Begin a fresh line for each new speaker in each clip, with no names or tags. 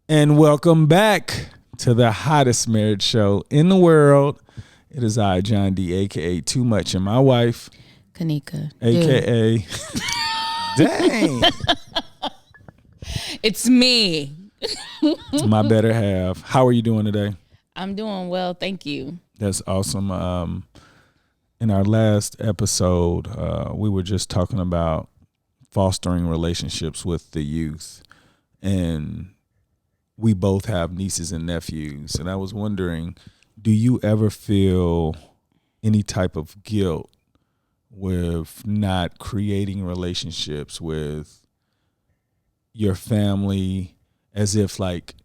And welcome back to the hottest marriage show in the world. It is I, John D, a.k.a. Too Much, and my wife,
Kanika,
a.k.a. Dang.
It's me.
My better half. How are you doing today?
I'm doing well, thank you.
That's awesome. In our last episode, we were just talking about fostering relationships with the youth. And we both have nieces and nephews. And I was wondering, do you ever feel any type of guilt with not creating relationships with your family, as if like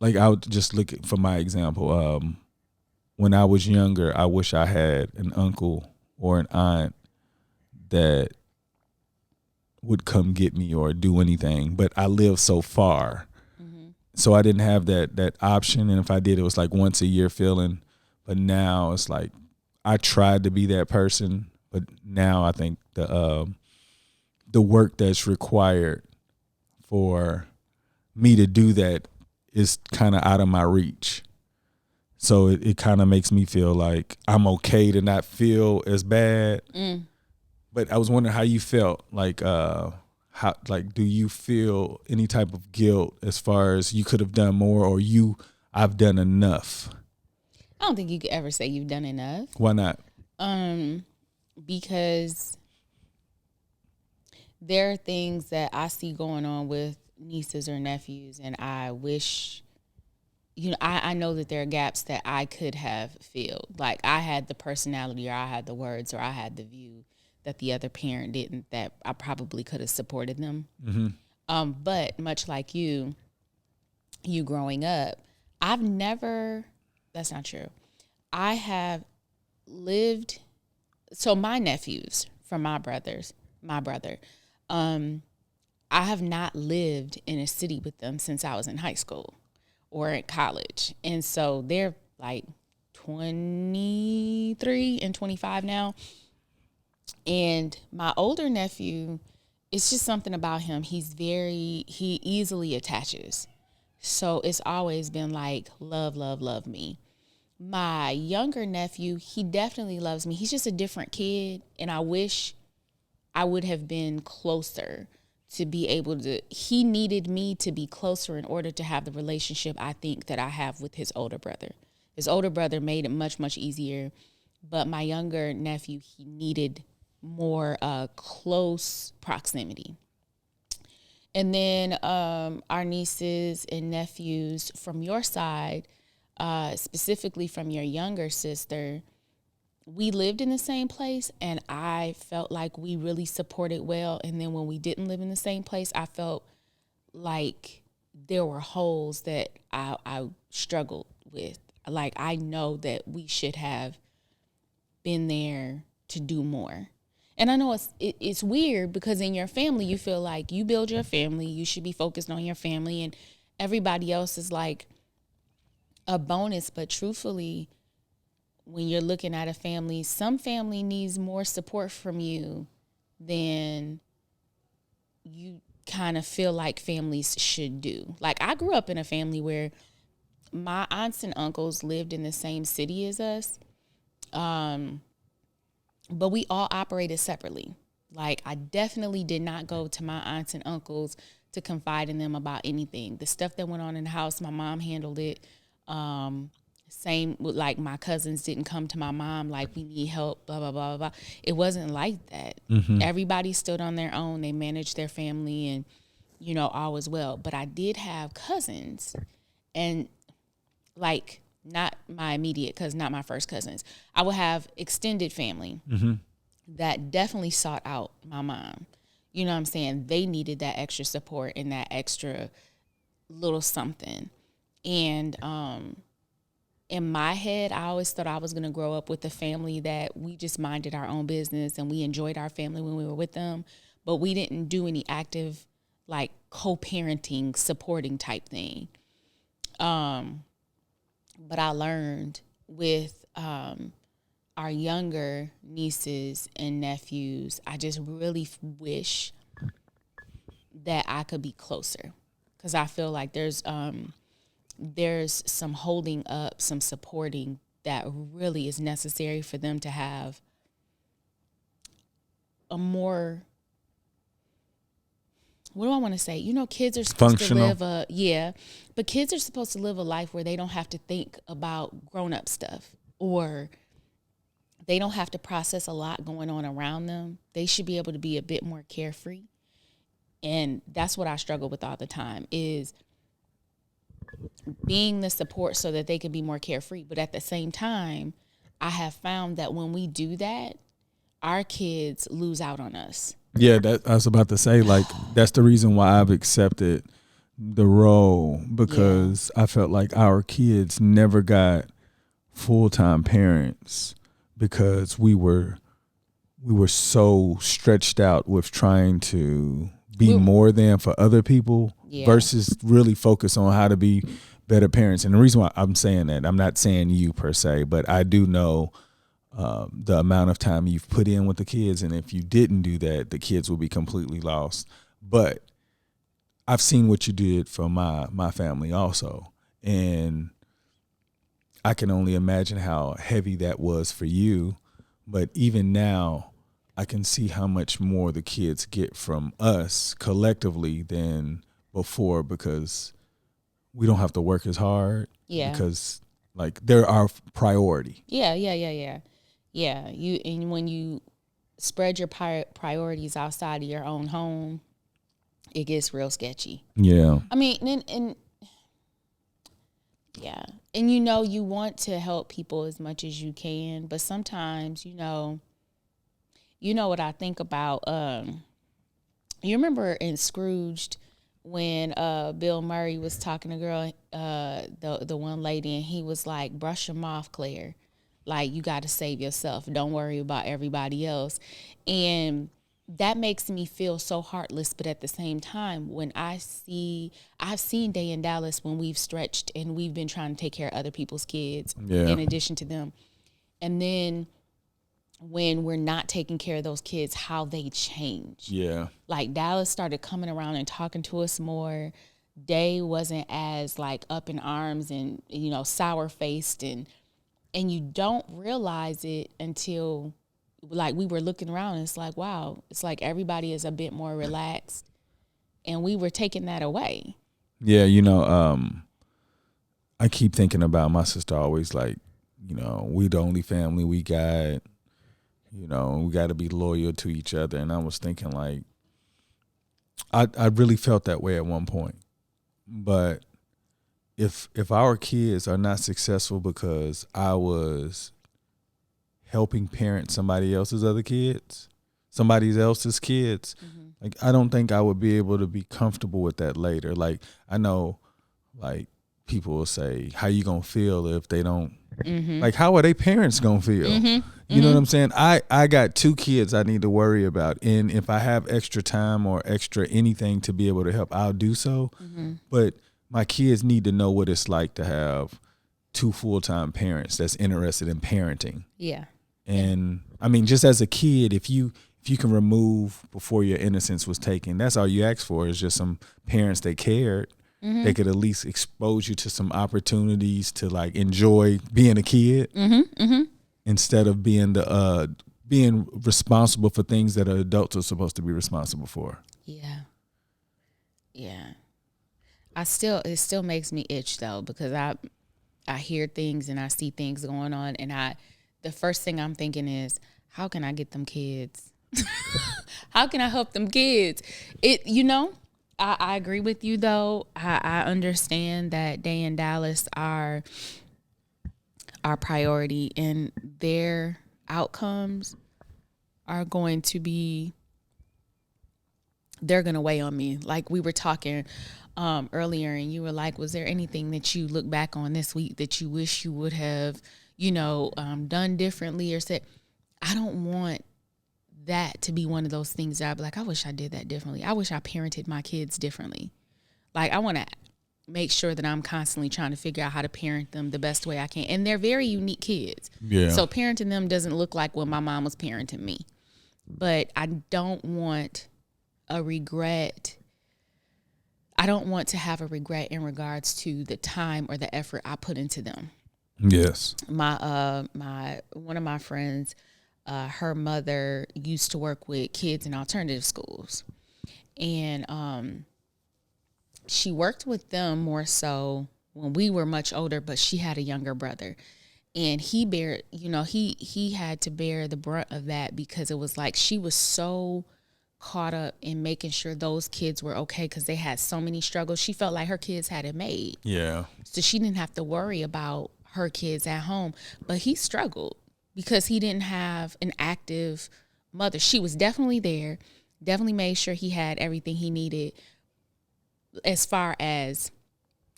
I would just look at, for my example, when I was younger, I wish I had an uncle or an aunt that would come get me or do anything, but I live so far. So I didn't have that option, and if I did, it was like once a year feeling. But now it's like I tried to be that person, but now I think the work that's required for me to do that is kind of out of my reach. So it kind of makes me feel like I'm okay to not feel as bad. But I was wondering how you felt, like do you feel any type of guilt as far as you could have done more, or I've done enough?
I don't think you could ever say you've done enough.
Why not?
Because there are things that I see going on with nieces or nephews, and I wish, I know that there are gaps that I could have filled. Like I had the personality, or I had the words, or I had the view that the other parent didn't, that I probably could have supported them. But much like you growing up, that's not true. I have lived, so my nephews from my brother, I have not lived in a city with them since I was in high school or at college. And so they're like 23 and 25 now. And my older nephew, it's just something about him. He easily attaches. So it's always been like, love, love, love me. My younger nephew, he definitely loves me. He's just a different kid. And I wish I would have been closer to be able to, he needed me to be closer in order to have the relationship I think that I have with his older brother. His older brother made it much, much easier. But my younger nephew, he needed more close proximity. And then our nieces and nephews from your side, specifically from your younger sister, we lived in the same place, and I felt like we really supported well. And then when we didn't live in the same place, I felt like there were holes that I struggled with. Like I know that we should have been there to do more. And I know it's weird because in your family, you feel like you build your family, you should be focused on your family, and everybody else is like a bonus. But truthfully, when you're looking at a family, some family needs more support from you than you kind of feel like families should do. Like I grew up in a family where my aunts and uncles lived in the same city as us. But we all operated separately. Like I definitely did not go to my aunts and uncles to confide in them about anything. The stuff that went on in the house, my mom handled it. Same with like my cousins didn't come to my mom like we need help, blah, blah, blah, blah. It wasn't like that. Everybody stood on their own. They managed their family and, all was well. But I did have cousins, and like not my immediate cousins, not my first cousins. I would have extended family that definitely sought out my mom. You know what I'm saying? They needed that extra support and that extra little something. And in my head, I always thought I was going to grow up with a family that we just minded our own business and we enjoyed our family when we were with them, but we didn't do any active like co-parenting, supporting type thing. But I learned with our younger nieces and nephews, I just really wish that I could be closer. because I feel like there's some holding up, some supporting that really is necessary for them to have a more, what do I want to say? Kids are supposed
Functional.
to live but kids are supposed to live a life where they don't have to think about grown-up stuff, or they don't have to process a lot going on around them. They should be able to be a bit more carefree. And that's what I struggle with all the time, is being the support so that they can be more carefree. But at the same time, I have found that when we do that, our kids lose out on us.
Yeah, that I was about to say, like, that's the reason why I've accepted the role, because I felt like our kids never got full-time parents because we were so stretched out with trying to be more than for other people versus really focus on how to be better parents. And the reason why I'm saying that, I'm not saying you per se, but I do know the amount of time you've put in with the kids, and if you didn't do that, the kids will be completely lost. But I've seen what you did for my family also, and I can only imagine how heavy that was for you. But even now, I can see how much more the kids get from us collectively than before, because we don't have to work as hard.
Yeah.
Because like they're our priority.
Yeah. And when you spread your priorities outside of your own home, it gets real sketchy.
Yeah.
I mean, and yeah. And you want to help people as much as you can, but sometimes, you know what I think about, you remember in Scrooged when Bill Murray was talking to girl, the one lady, and he was like, brush them off, Claire. Like, you got to save yourself. Don't worry about everybody else. And that makes me feel so heartless. But at the same time, when I've seen Day in Dallas when we've stretched and we've been trying to take care of other people's kids in addition to them. And then when we're not taking care of those kids, how they change. Yeah. Like, Dallas started coming around and talking to us more. Day wasn't as like up in arms and, sour faced, and you don't realize it until like we were looking around and it's like, wow, it's like everybody is a bit more relaxed, and we were taking that away.
Yeah. I keep thinking about my sister always like, we the only family we got, we got to be loyal to each other. And I was thinking like, I really felt that way at one point, but if our kids are not successful because I was helping parent somebody else's kids, like, I don't think I would be able to be comfortable with that later. Like, I know, like, people will say, how you gonna feel if they don't, like, how are they parents gonna feel? You know what I'm saying? I got 2 kids I need to worry about, and if I have extra time or extra anything to be able to help, I'll do so. But my kids need to know what it's like to have 2 full-time parents that's interested in parenting. Yeah. And I mean, just as a kid, if you can remove before your innocence was taken, that's all you ask for, is just some parents that cared. They could at least expose you to some opportunities to like enjoy being a kid instead of being being responsible for things that adults are supposed to be responsible for. Yeah.
Yeah. It still makes me itch though, because I hear things and I see things going on, and the first thing I'm thinking is, how can I get them kids? How can I help them kids? I agree with you though. I understand that Day in Dallas are our priority, and their outcomes are going to be, they're going to weigh on me. Like we were talking earlier, and you were like, was there anything that you look back on this week that you wish you would have, done differently or said? I don't want that to be one of those things that I'd be like, I wish I did that differently. I wish I parented my kids differently. Like, I want to make sure that I'm constantly trying to figure out how to parent them the best way I can. And they're very unique kids. Yeah. So parenting them doesn't look like when my mom was parenting me. But I don't want a regret. I don't want to have a regret in regards to the time or the effort I put into them.
Yes.
My one of my friends, her mother used to work with kids in alternative schools, and she worked with them more so when we were much older, but she had a younger brother, and he had to bear the brunt of that because it was like she was so caught up in making sure those kids were okay because they had so many struggles. She felt like her kids had it made.
Yeah.
So she didn't have to worry about her kids at home. But he struggled because he didn't have an active mother. She was definitely there, definitely made sure he had everything he needed as far as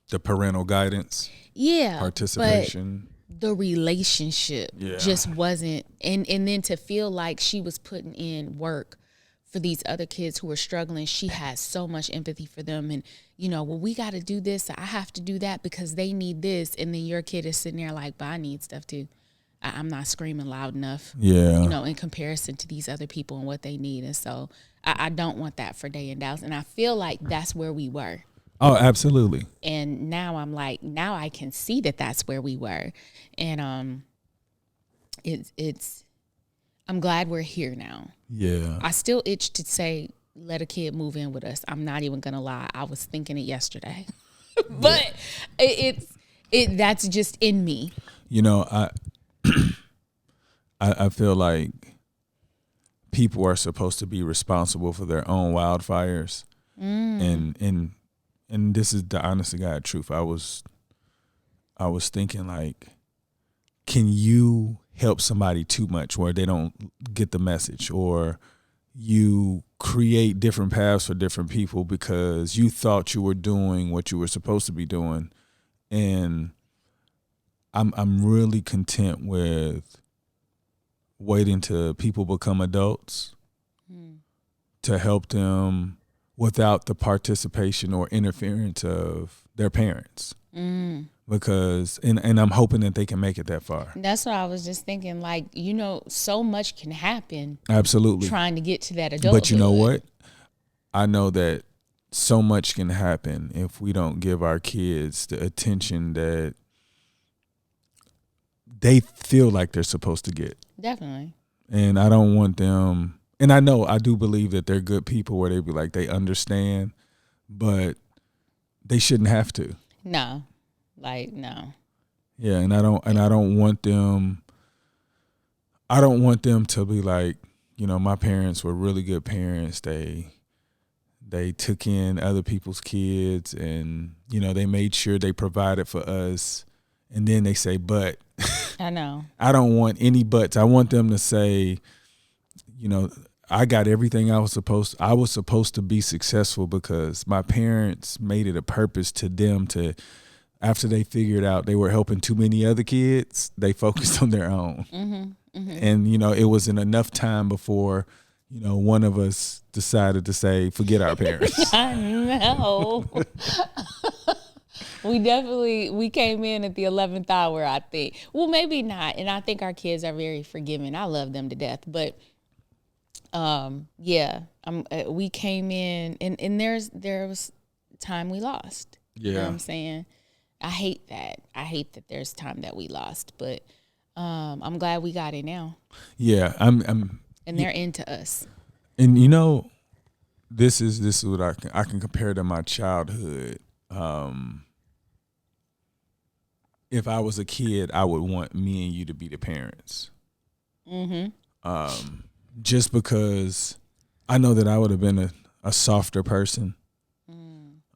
The parental guidance, participation.
But the relationship just wasn't, and then to feel like she was putting in work for these other kids who were struggling. She has so much empathy for them, and well, we got to do this, I have to do that because they need this, and then your kid is sitting there like, but I need stuff too. I'm not screaming loud enough, in comparison to these other people and what they need. And so I don't want that for Day in Dallas, and I feel like that's where we were.
Oh, absolutely.
And now I'm like, now I can see that that's where we were. And it's I'm glad we're here now.
Yeah.
I still itch to say, let a kid move in with us. I'm not even gonna lie. I was thinking it yesterday. But that's just in me.
I feel like people are supposed to be responsible for their own wildfires. And this is the honest to God truth. I was thinking, like, can you help somebody too much where they don't get the message, or you create different paths for different people because you thought you were doing what you were supposed to be doing? And I'm really content with waiting till people become adults to help them without the participation or interference of their parents. Because, and I'm hoping that they can make it that far.
That's what I was just thinking. Like, so much can happen.
Absolutely.
Trying to get to that adulthood.
But you know what? I know that so much can happen if we don't give our kids the attention that they feel like they're supposed to get.
Definitely.
And I don't want them, and I do believe that they're good people where they be like, they understand, but they shouldn't have to.
No. No.
Yeah, and I don't want them to be like, my parents were really good parents. They took in other people's kids, and they made sure they provided for us, and then they say, but
I know.
I don't want any buts. I want them to say, I got everything I was supposed to be successful because my parents made it a purpose to them to, after they figured out they were helping too many other kids, they focused on their own. And, it wasn't enough time before, one of us decided to say, forget our parents.
I know. We came in at the 11th hour, I think. Well, maybe not. And I think our kids are very forgiving. I love them to death. But, we came in and there was time we lost.
Yeah.
You know what I'm saying? I hate that. I hate that there's time that we lost, but I'm glad we got it now.
Yeah, I'm
and they're into us.
And this is what I can compare to my childhood. If I was a kid, I would want me and you to be the parents. Just because I know that I would have been a softer person.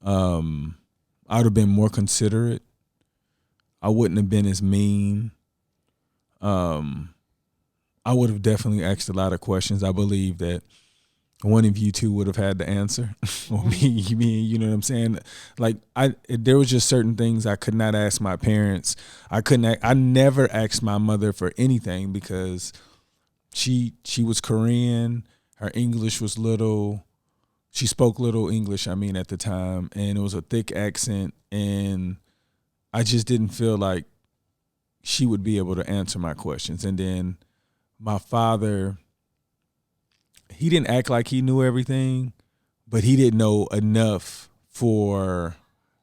I would have been more considerate. I wouldn't have been as mean. I would have definitely asked a lot of questions. I believe that one of you two would have had the answer, or me, you know what I'm saying? Like there was just certain things I could not ask my parents. I never asked my mother for anything because she was Korean. Her English was little. She spoke little English, at the time, and it was a thick accent, and I just didn't feel like she would be able to answer my questions. And then my father, he didn't act like he knew everything, but he didn't know enough for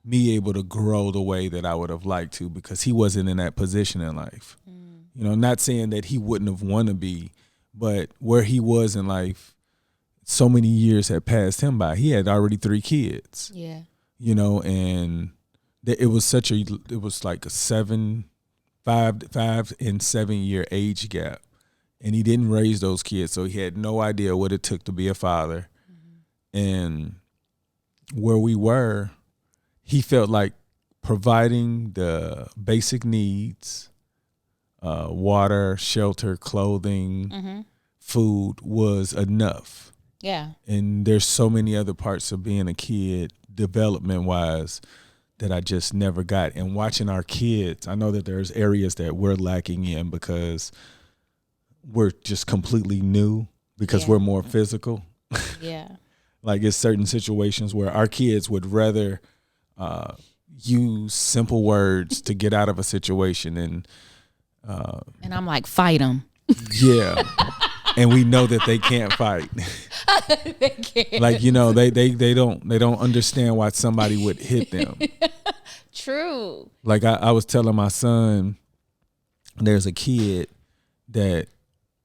me able to grow the way that I would have liked to, because he wasn't in that position in life. You know, not saying that he wouldn't have wanted to be, but where he was in life, so many years had passed him by. He had already 3 kids.
Yeah.
You know, and it was like a 5 and 7 year age gap. And he didn't raise those kids, so he had no idea what it took to be a father. And where we were, he felt like providing the basic needs, water, shelter, clothing, food was enough.
Yeah.
And there's so many other parts of being a kid, development-wise, that I just never got. And watching our kids, I know that there's areas that we're lacking in because we're just completely new, because we're more physical.
Yeah.
Like, it's certain situations where our kids would rather use simple words to get out of a situation. And
I'm like, fight them.
Yeah. And we know that they can't fight.
They can't.
Like, you know, they don't understand why somebody would hit them.
True.
Like I was telling my son, there's a kid that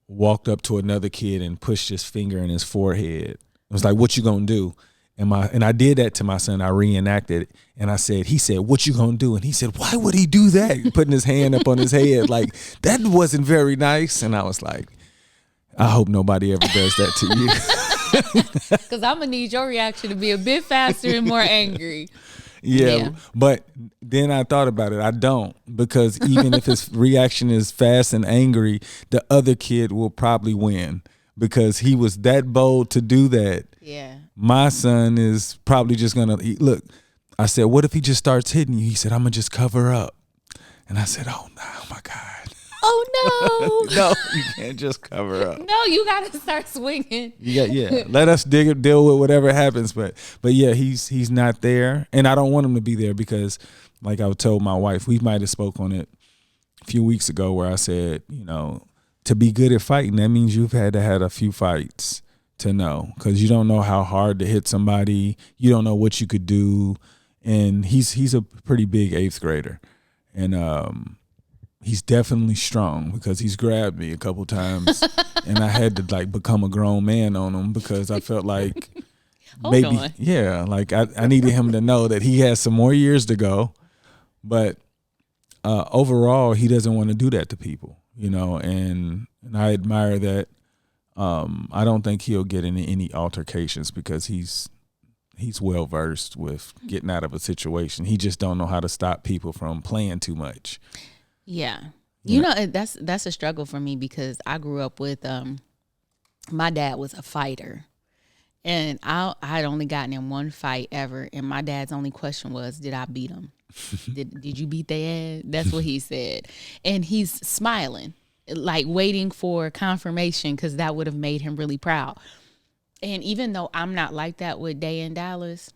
walked up to another kid and pushed his finger in his forehead. It was like, "What you gonna do?" And I did that to my son. I reenacted it, and he said, "What you gonna do?" And he said, "Why would he do that?" Putting his hand up on his head, like, that wasn't very nice. And I was like, I hope nobody ever does that to you.
Because I'm gonna need your reaction to be a bit faster and more angry.
Yeah, but then I thought about it. I don't, because even if his reaction is fast and angry, the other kid will probably win because he was that bold to do that.
Yeah.
My son is probably just going to look. I said, "What if he just starts hitting you?" He said, "I'm going to just cover up." And I said, "Oh, no, oh my God."
Oh, no.
No, you can't just cover up.
No, you got to start swinging.
Yeah. Let us deal with whatever happens. But yeah, he's not there. And I don't want him to be there because, like I told my wife, we might have spoke on it a few weeks ago where I said, you know, to be good at fighting, that means you've had to have a few fights to know, because you don't know how hard to hit somebody. You don't know what you could do. And he's a pretty big 8th grader. And he's definitely strong because he's grabbed me a couple times and I had to like become a grown man on him because I felt like I needed him to know that he has some more years to go. But overall, he doesn't want to do that to people, you know, and I admire that. I don't think he'll get into any altercations because he's well versed with getting out of a situation. He just don't know how to stop people from playing too much.
Yeah. You know, that's a struggle for me because I grew up with my dad was a fighter, and I'd only gotten in one fight ever, and my dad's only question was, "Did I beat him? Did you beat their ass?" That's what he said, and he's smiling, like waiting for confirmation because that would have made him really proud. And even though I'm not like that with Day in Dallas,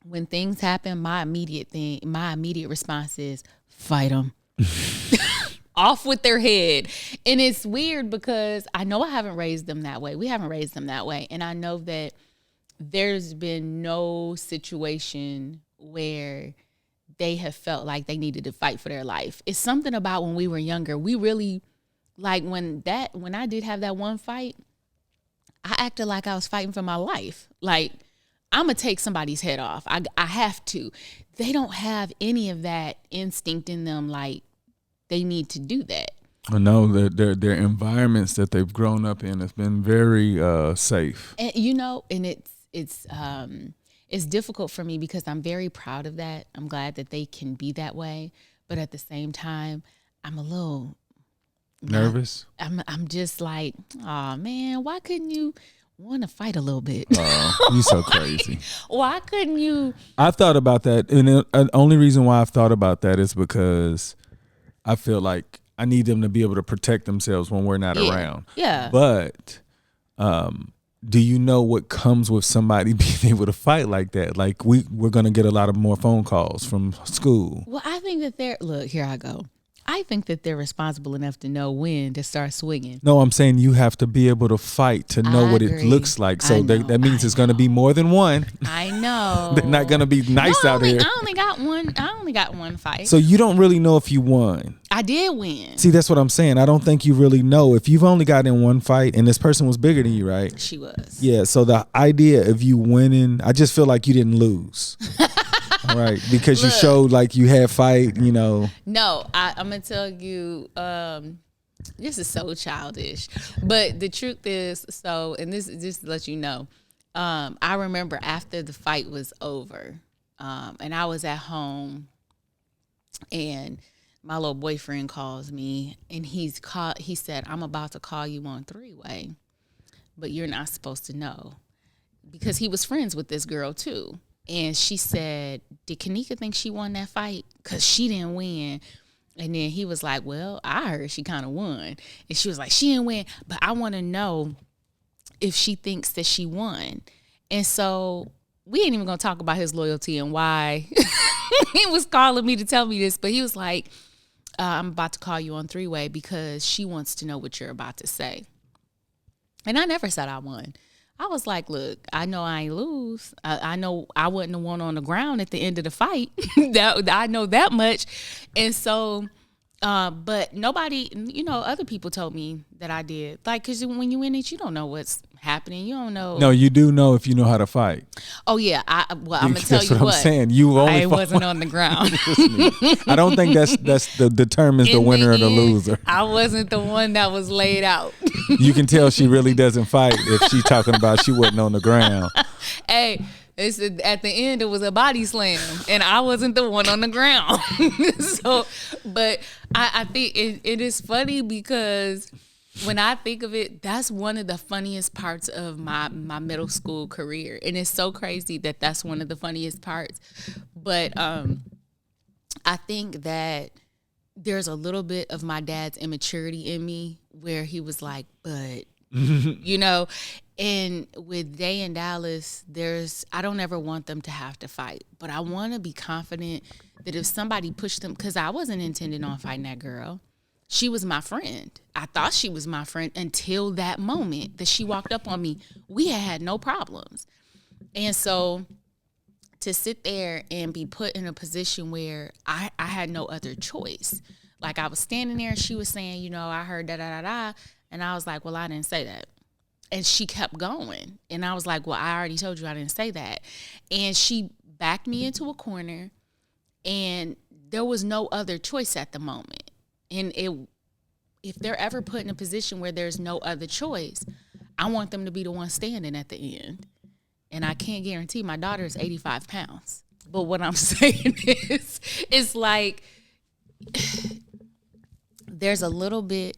when things happen, my immediate response is fight them. Off with their head. And it's weird because I know I haven't raised them that way. We haven't raised them that way. And I know that there's been no situation where they have felt like they needed to fight for their life. It's something about when we were younger. We really, like when I did have that one fight, I acted like I was fighting for my life. Like, I'm going to take somebody's head off. I have to. They don't have any of that instinct in them, like they need to do that.
I know that their environments that they've grown up in has been very safe.
And you know, and it's difficult for me because I'm very proud of that. I'm glad that they can be that way, but at the same time, I'm a little
nervous.
I'm just like, oh man, why couldn't you want to fight a little bit?
Oh, you're so crazy.
Why couldn't you?
I thought about that, and the only reason why I've thought about that is because I feel like I need them to be able to protect themselves when we're not around.
Yeah.
But do you know what comes with somebody being able to fight like that? Like we're going to get a lot of more phone calls from school.
Well, I think that look, here I go. I think that they're responsible enough to know when to start swinging.
No, I'm saying you have to be able to fight to know what it looks like. So that means it's going to be more than one.
I know.
They're not going to be nice out here.
I only got one fight.
So you don't really know if you won.
I did win.
See, that's what I'm saying. I don't think you really know. If you've only gotten in one fight and this person was bigger than you, right?
She was.
Yeah, so the idea of you winning, I just feel like you didn't lose. All right, because you showed like you had fight, No,
I'm going to tell you, this is so childish. But the truth is, and this is just to let you know, I remember after the fight was over, and I was at home, and my little boyfriend calls me, and he said, I'm about to call you on three-way, but you're not supposed to know. Because he was friends with this girl too. And she said, did Kanika think she won that fight? Because she didn't win. And then he was like, well, I heard she kind of won. And she was like, she didn't win, but I want to know if she thinks that she won. And so we ain't even going to talk about his loyalty and why he was calling me to tell me this. But he was like, I'm about to call you on three-way because she wants to know what you're about to say. And I never said I won. I was like, look, I know I ain't lose. I know I wasn't the one on the ground at the end of the fight. I know that much. And so, but nobody, other people told me that I did. Like, because when you in it, you don't know what's happening. You don't know.
No, you do know if you know how to fight.
Oh, yeah. I'm going to tell you what.
I'm saying. You only
I wasn't on the ground.
I don't think that's determines the winner or the loser.
I wasn't the one that was laid out.
You can tell she really doesn't fight if she's talking about she wasn't on the ground.
Hey, at the end, it was a body slam, and I wasn't the one on the ground. So, but I think it is funny because when I think of it, that's one of the funniest parts of my middle school career. And it's so crazy that that's one of the funniest parts. But I think that there's a little bit of my dad's immaturity in me where he was like, but, and with Day and Dallas, I don't ever want them to have to fight, but I want to be confident that if somebody pushed them, because I wasn't intending on fighting that girl. She was my friend. I thought she was my friend until that moment that she walked up on me. We had no problems. And so to sit there and be put in a position where I had no other choice. Like I was standing there and she was saying, I heard da-da-da-da. And I was like, well, I didn't say that. And she kept going. And I was like, well, I already told you I didn't say that. And she backed me into a corner and there was no other choice at the moment. And if they're ever put in a position where there's no other choice, I want them to be the one standing at the end. And I can't guarantee my daughter is 85 pounds. But what I'm saying is, it's like there's a little bit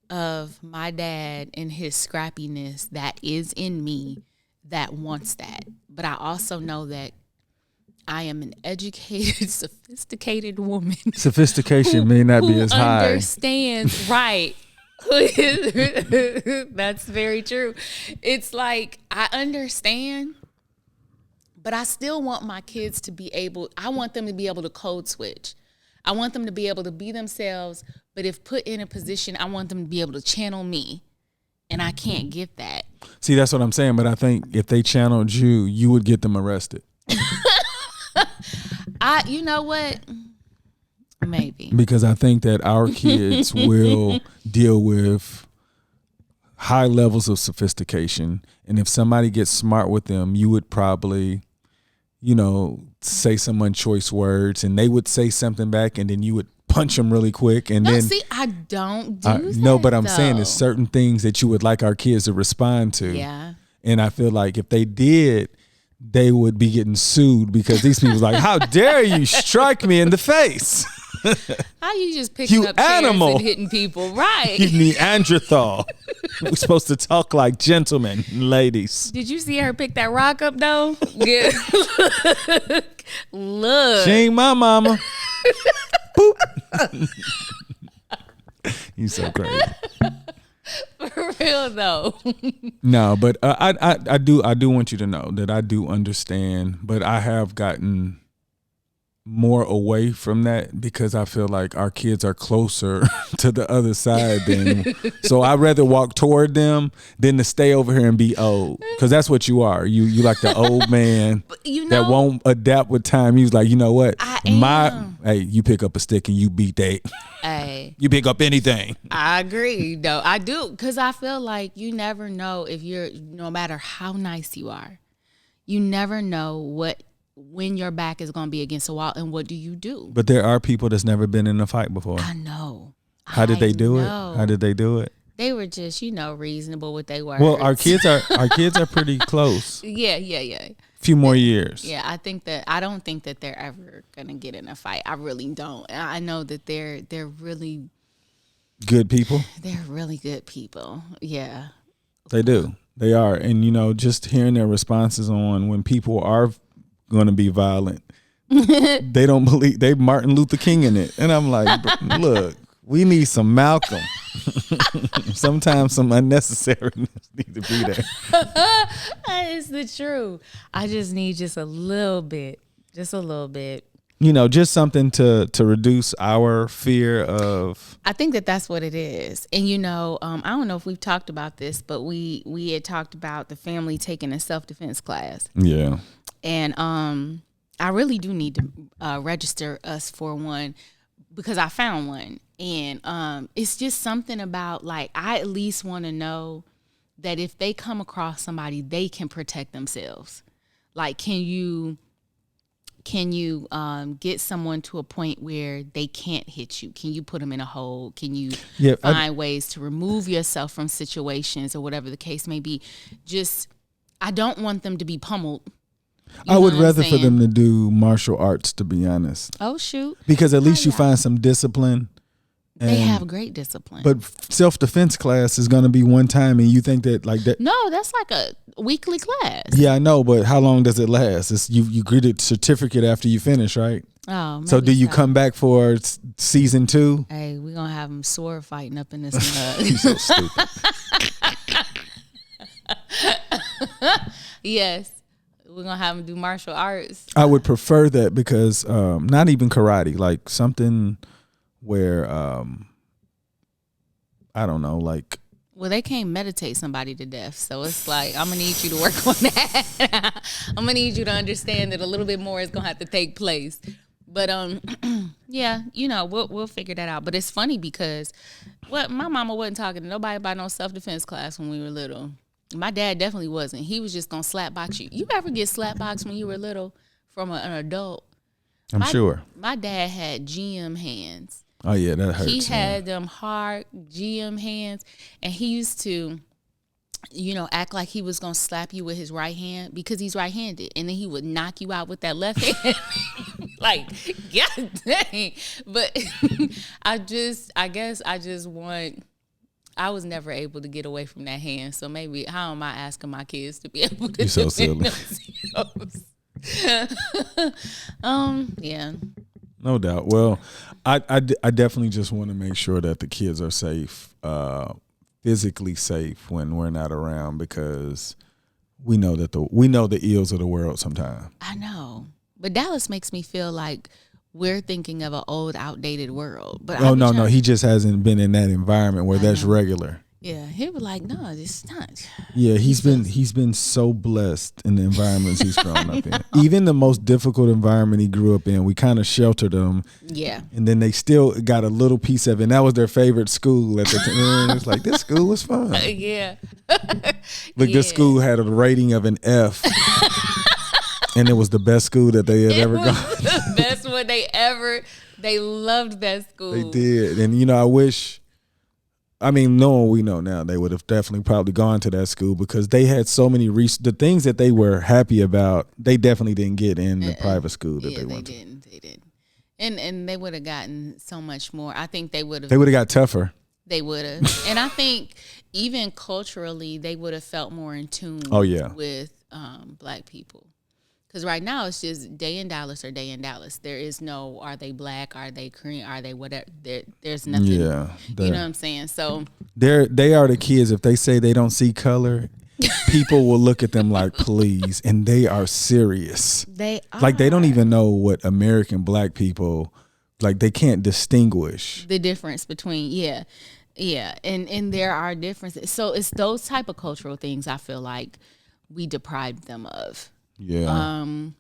of my dad and his scrappiness that is in me that wants that. But I also know that I am an educated, sophisticated woman. Sophistication
may not be as high.
Understands, right. That's very true. It's like, I understand, but I still want my kids to be I want them to be able to code switch. I want them to be able to be themselves, but if put in a position, I want them to be able to channel me. And I can't get that.
See, that's what I'm saying. But I think if they channeled you, you would get them arrested.
You know what? Maybe.
Because I think that our kids will deal with high levels of sophistication. And if somebody gets smart with them, you would probably, say some unchoice words and they would say something back and then you would punch them really quick. And then
see, I don't do that.
No, but I'm saying there's certain things that you would like our kids to respond to.
Yeah.
And I feel like if they did, they would be getting sued because these people like, how dare you strike me in the face?
How you just picking up chairs and hitting people? Right.
You Neanderthal. We're supposed to talk like gentlemen, ladies.
Did you see her pick that rock up though? Yeah. Look.
She ain't my mama. Boop. You so crazy.
For real though.
No, but I do want you to know that I do understand, but I have gotten more away from that because I feel like our kids are closer to the other side than so I'd rather walk toward them than to stay over here and be old, because that's what you are. You like the old man that won't adapt with time. He's like, you know what, hey, you pick up a stick and you beat that.
Hey,
you pick up anything.
I agree. No, I do, because I feel like you never know if you're, no matter how nice you are, you never know when your back is going to be against a wall, and what do you do?
But there are people that's never been in a fight before.
I know.
How did they do it? How did they do it?
They were just, reasonable with their words.
Well, our kids are pretty close.
Yeah.
Few more years.
Yeah, I don't think that they're ever gonna get in a fight. I really don't. I know that they're really
good people.
They're really good people. Yeah,
they do. They are, and just hearing their responses on when people are going to be violent, they don't believe they Martin Luther King in it, and I'm like, look, we need some Malcolm. Sometimes some unnecessariness need to be there.
That is the truth. I just need just a little bit. Just something to reduce our fear of. I think that's what it is. And I don't know if we've talked about this, but we had talked about the family taking a self-defense class.
Yeah.
And I really do need to register us for one, because I found one. And it's just something about, like, I at least want to know that if they come across somebody, they can protect themselves. Like, can you get someone to a point where they can't hit you? Can you put them in a hole? Can you find ways to remove yourself from situations or whatever the case may be? Just, I don't want them to be pummeled.
I would rather for them to do martial arts, to be honest.
Oh, shoot.
Because at least you find some discipline.
They have great discipline.
But self-defense class is going to be one time, and you think that like that?
No, that's like a weekly class.
Yeah, I know, but how long does it last? It's, you get a certificate after you finish, right?
Oh,
so do you come back for season 2?
Hey, we're going to have them sword fighting up in this mud.
You're so stupid.
Yes. We're going to have them do martial arts.
I would prefer that because not even karate, like something where I don't know, like.
Well, they can't meditate somebody to death, so it's like, I'm gonna need you to work on that. I'm gonna need you to understand that a little bit more is gonna have to take place. But yeah, we'll figure that out. But it's funny because my mama wasn't talking to nobody about no self-defense class when we were little. My dad definitely wasn't. He was just gonna slap box you. You ever get slap boxed when you were little from an adult?
I'm sure.
My dad had GM hands.
Oh, yeah, that hurts.
He had them hard GM hands, and he used to, act like he was going to slap you with his right hand because he's right-handed, and then he would knock you out with that left hand. Like, God dang. But I was never able to get away from that hand, so maybe, how am I asking my kids to be able to
do silly.
Yeah.
No doubt. Well, I definitely just want to make sure that the kids are safe, physically safe when we're not around, because we know the ills of the world sometimes.
I know, but Dallas makes me feel like we're thinking of an old, outdated world. But
no, he just hasn't been in that environment where that's regular.
Yeah, he was like, no, it's not.
Yeah, he's been so blessed in the environments he's grown up in. Even the most difficult environment he grew up in, we kind of sheltered him.
Yeah.
And then they still got a little piece of it. And that was their favorite school at the time. It's like, this school was fun.
Yeah.
Like, this school had a rating of an F. And it was the best school that they had ever gone.
The best one they loved that school.
They did. And, I wish. Knowing we know now, they would have definitely probably gone to that school because they had so many the things that they were happy about, they definitely didn't get in the private school that they went to.
They didn't. And they would have gotten so much more. I think they would have.
They would have got tougher.
They would have. And I think even culturally, they would have felt more in tune with Black people. Because right now it's just day in Dallas or day in Dallas. There is no, are they Black? Are they Korean? Are they whatever? There's nothing.
Yeah.
You know what I'm saying? So
they are the kids. If they say they don't see color, people will look at them like, please, and they are serious.
They are.
Like, they don't even know what American black people, like, they can't distinguish
the difference between, and there are differences. So it's those type of cultural things I feel like we deprived them of. And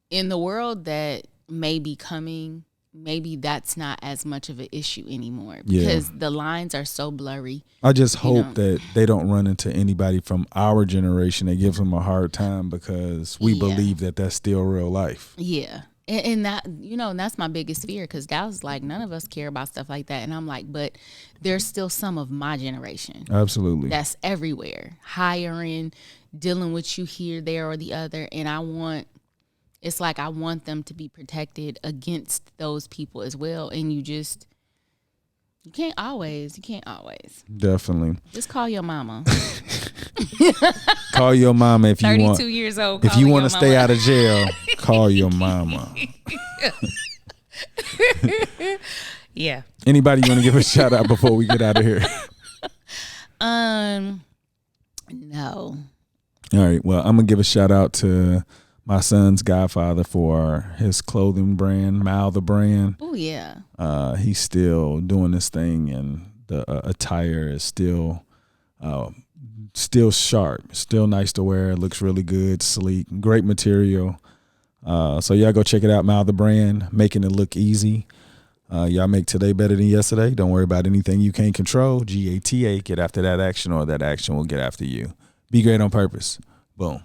in the world that may be coming, maybe that's not as much of an issue anymore because the lines are so blurry. I
just hope that they don't run into anybody from our generation that gives them a hard time because we believe that that's still real life.
Yeah. And that, and that's my biggest fear because Dallas like, none of us care about stuff like that. And I'm like, but there's still some of my generation.
Absolutely.
That's everywhere. Hiring, dealing with you here, there, or the other. And I want them to be protected against those people as well. And you can't always.
Definitely.
Just call your mama.
Call your mama if you want.
32 years old.
If you want to stay out of jail, call your mama.
Yeah.
Anybody you want to give a shout out before we get out of here?
No.
All right. Well, I'm gonna give a shout out to my son's godfather for his clothing brand, Mal the brand.
Oh yeah.
He's still doing this thing, and the attire is still sharp, still nice to wear. It looks really good, sleek, great material. So y'all go check it out, Mal the brand, making it look easy. Y'all make today better than yesterday. Don't worry about anything you can't control. GATA, get after that action, or that action will get after you. Be great on purpose. Boom.